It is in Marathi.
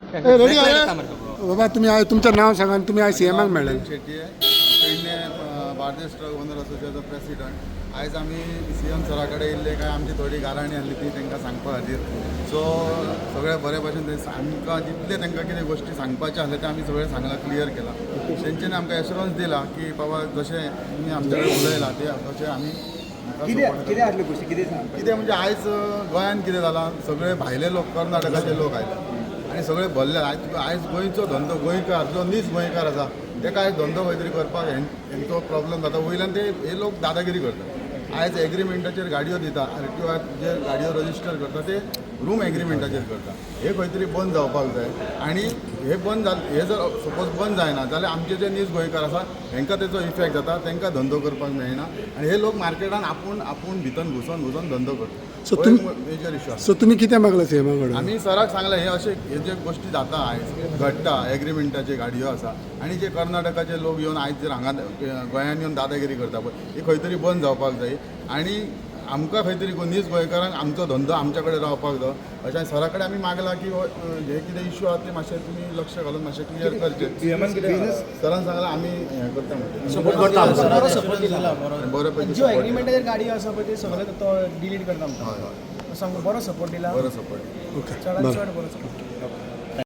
रेडी आहे बाबा तुम्ही आहे तुमचं नाव सांगा आणि तुम्ही आहे सीएमाक मेळ्ळे शेट्टी पेडणे बार्देस ट्रक ओनर असोसिएशनचो प्रेसिडेंट आयज आमी सीएम सरा कडेन येयल्ले काय आमची थोडी गाराणी आसली ती तांकां सांगपा खातीर सो सगळे बरे भशेन ते आमकां जितले तांकां कितें गोश्टी सांगपाचे आसले ते आमी सगळें सांगलां क्लियर केलां तेंच्यांनी आमकां एश्युरन्स दिला की बाबा जशें तुमी आमचे कडेन उलयलां ते तशें आमी कितें म्हणजे आयज गोंयान कितें जालां सगळे भायले लोक कर्नाटकाचे लोक आयले आनी सगळे भरले आयज गोंयचो धंदो गोंयकार जो नीज गोंयकार आसा ताका आयज धंदो खंय तरी करपाक हेंचो प्रॉब्लेम जाता वयल्यान ते हे लोक दादागिरी करतात आयज एग्रीमेंटाचेर गाडयो दिता किंवा जे गाडयो रजिस्टर करता ते रूम एग्रीमेंटाचेर करता हे खंय तरी बंद जावपाक जाय आनी हे बंद हे जर सपोज बंद जायना जाल्यार आमचे जे नीज गोंयकार आसा हेंकां तेचो इफेक्ट जाता तांकां धंदो करपाक मेळना आनी हे लोक मार्केटान आपूण भितर घुसून धंदो करता सो मेजर इशू आसा सो तुम्ही कितें मागला सीएमा कडेन आमी सराक सांगलें हे जे गोश्टी जाता आयज घडटा एग्रीमेंटाचे गाडयो आसा आनी जे कर्नाटकाचे लोक येवन आयज जर हांगा गोंयांत येवन दादागिरी करता पळय ही खंय तरी बंद जावपाक जाय आनी आमकां खंय तरी नीज गोंयकारांक आमचो धंदो आमच्या कडेन रावपाक जाय अशें सरा कडेन आमी मागलां की हे कितें इशू आसा ते मातशें तुमी लक्ष घालून मातशें क्लियर करचें सरान सांगलां आमी हें करता बरो पैकी ज्यो एग्रीमेंटाचेर गाडी आसा पळय ते सगळे तो डिलीट करता हय हय सांगू बरो सपोर्ट दिला बरो सपोर्ट चडांत चड बरो सपोर्ट